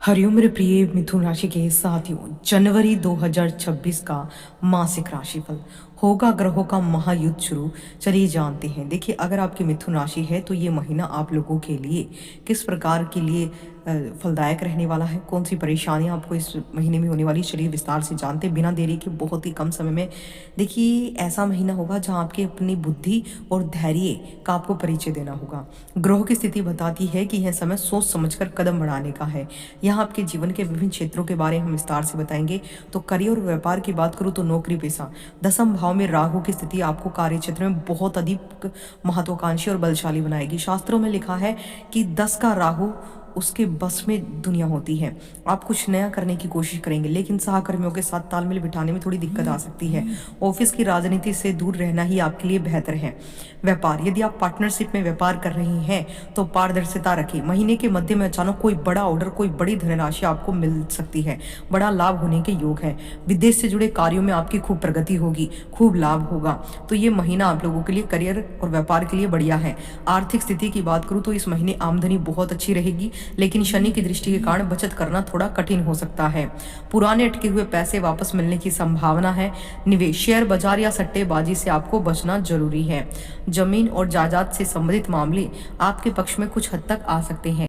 हरिओम मेरे प्रिय मिथुन राशि के साथियों, जनवरी 2026 का मासिक राशिफल होगा ग्रहों का महायुद्ध शुरू। चलिए जानते हैं। देखिए, अगर आपकी मिथुन राशि है तो ये महीना आप लोगों के लिए किस प्रकार के लिए फलदायक रहने वाला है, कौन सी परेशानियां आपको इस महीने में होने वाली, चलिए विस्तार से जानते हैं बिना देरी के, बहुत ही कम समय में। देखिए, ऐसा महीना होगा जहां आपके अपनी बुद्धि और धैर्य का आपको परिचय देना होगा। ग्रहों की स्थिति बताती है कि यह समय सोच समझकर कदम बढ़ाने का है। यहाँ आपके जीवन के विभिन्न क्षेत्रों के बारे में हम विस्तार से बताएंगे। तो करियर और व्यापार की बात करूँ तो नौकरी पेशा, दसम भाव में राहु की स्थिति आपको कार्य क्षेत्र में बहुत अधिक महत्वाकांक्षी और बलशाली बनाएगी। शास्त्रों में लिखा है कि 10 का राहु उसके बस में दुनिया होती है। आप कुछ नया करने की कोशिश करेंगे, लेकिन सहकर्मियों के साथ तालमेल बिठाने में थोड़ी दिक्कत आ सकती है। ऑफिस की राजनीति से दूर रहना ही आपके लिए बेहतर है। व्यापार, यदि आप पार्टनरशिप में व्यापार कर रही हैं तो पारदर्शिता रखें। महीने के मध्य में अचानक कोई बड़ा ऑर्डर, कोई बड़ी धनराशि आपको मिल सकती है। बड़ा लाभ होने के योग है। विदेश से जुड़े कार्यों में आपकी खूब प्रगति होगी, खूब लाभ होगा। तो ये महीना आप लोगों के लिए करियर और व्यापार के लिए बढ़िया है। आर्थिक स्थिति की बात करूँ तो इस महीने आमदनी बहुत अच्छी रहेगी, लेकिन शनि की दृष्टि के कारण बचत करना थोड़ा कठिन हो सकता है। पुराने अटके हुए पैसे वापस मिलने की संभावना है। निवेश, शेयर बाजार या सट्टेबाजी से आपको बचना जरूरी है। जमीन और जायदाद से संबंधित मामले आपके पक्ष में कुछ हद तक आ सकते हैं।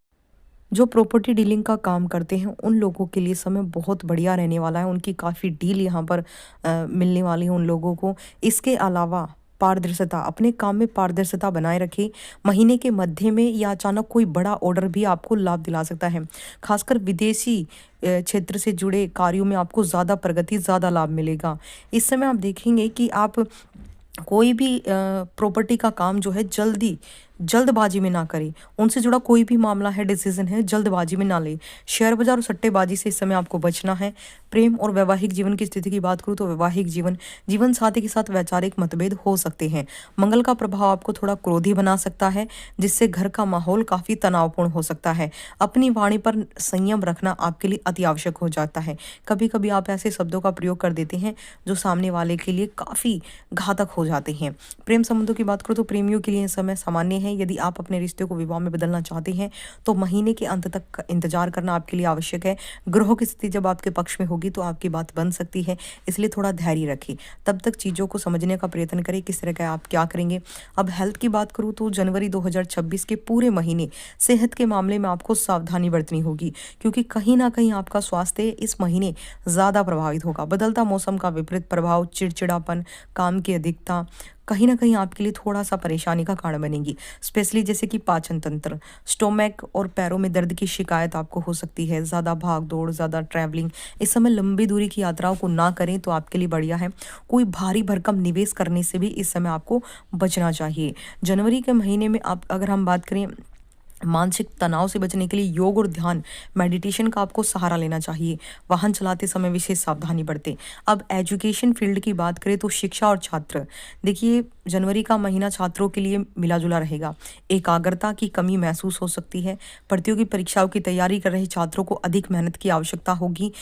जो प्रॉपर्टी डीलिंग का काम करते हैं उन लोगों के लिए समय बहुत बढ़िया रहने वाला है। उनकी काफ़ी डील यहाँ पर मिलने वाली है उन लोगों को। इसके अलावा पारदर्शिता, अपने काम में पारदर्शिता बनाए रखें। महीने के मध्य में या अचानक कोई बड़ा ऑर्डर भी आपको लाभ दिला सकता है। खासकर विदेशी क्षेत्र से जुड़े कार्यों में आपको ज़्यादा प्रगति, ज़्यादा लाभ मिलेगा। इस समय आप देखेंगे कि आप कोई भी प्रॉपर्टी का काम जो है जल्दबाजी में ना करें। उनसे जुड़ा कोई भी मामला है, डिसीजन है, जल्दबाजी में ना ले। शेयर बाजार और सट्टेबाजी से इस समय आपको बचना है। प्रेम और वैवाहिक जीवन की स्थिति की बात करूँ तो वैवाहिक जीवन साथी के साथ वैचारिक मतभेद हो सकते हैं। मंगल का प्रभाव आपको थोड़ा क्रोधी बना सकता है, जिससे घर का माहौल काफी तनावपूर्ण हो सकता है। अपनी वाणी पर संयम रखना आपके लिए अति आवश्यक हो जाता है। कभी कभी आप ऐसे शब्दों का प्रयोग कर देते हैं जो सामने वाले के लिए काफी घातक हो जाते हैं। प्रेम संबंधों की बात करूँ तो प्रेमियों के लिए यह समय सामान्य है। यदि आप अपने रिश्ते को विवाह में बदलना चाहते हैं तो महीने के अंत तक इंतजार करना आपके लिए आवश्यक है। ग्रहों की स्थिति जब आपके पक्ष में होगी तो आपकी बात बन सकती है, इसलिए थोड़ा धैर्य रखें। तब तक चीज़ों को समझने का प्रयत्न करें किस तरह का आप क्या करेंगे। अब हेल्थ की बात करूँ तो जनवरी 2026 के पूरे महीने सेहत के मामले में आपको सावधानी बरतनी होगी, क्योंकि कहीं ना कहीं आपका स्वास्थ्य इस महीने ज़्यादा प्रभावित होगा। बदलता मौसम का विपरीत प्रभाव, चिड़चिड़ापन, काम की अधिकता कहीं ना कहीं आपके लिए थोड़ा सा परेशानी का कारण बनेगी। स्पेशली जैसे कि पाचन तंत्र, स्टोमैक और पैरों में दर्द की शिकायत आपको हो सकती है। ज़्यादा भाग दौड़, ज़्यादा ट्रैवलिंग, इस समय लंबी दूरी की यात्राओं को ना करें तो आपके लिए बढ़िया है। कोई भारी भरकम निवेश करने से भी इस समय आपको बचना चाहिए। जनवरी के महीने में आप अगर हम बात करें मानसिक तनाव से बचने के लिए योग और ध्यान, मेडिटेशन का आपको सहारा लेना चाहिए। वाहन चलाते समय विशेष सावधानी बरतें। अब एजुकेशन फील्ड की बात करें तो शिक्षा और छात्र, देखिए जनवरी का महीना छात्रों के लिए मिला जुला रहेगा। एकाग्रता की कमी महसूस हो सकती है। प्रतियोगी परीक्षाओं की तैयारी कर रहे छात्रों को अधिक मेहनत की आवश्यकता होगी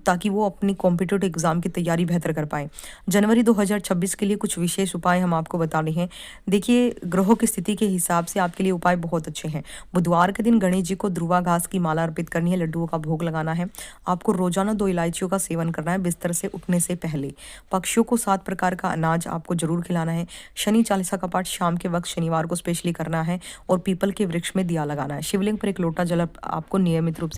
ताकि वो अपनी कॉम्पिटिटिव एग्जाम की तैयारी बेहतर कर पाए। जनवरी 2026 के लिए कुछ विशेष उपाय हम आपको बता रहे हैं। देखिए, ग्रहों की स्थिति के हिसाब से आपके लिए उपाय बहुत अच्छे हैं। बुधवार के दिन गणेश जी को ध्रुवा घास की माला अर्पित करनी है, लड्डुओं का भोग लगाना है। आपको रोजाना 2 इलायचियों का सेवन करना है बिस्तर से उठने से पहले। पक्षियों को 7 प्रकार का अनाज आपको जरूर खिलाना है। शनि चालीसा का पाठ शाम के वक्त शनिवार को स्पेशली करना है और पीपल के वृक्ष में दिया लगाना है। शिवलिंग पर एक लोटा जल आपको नियमित रूप से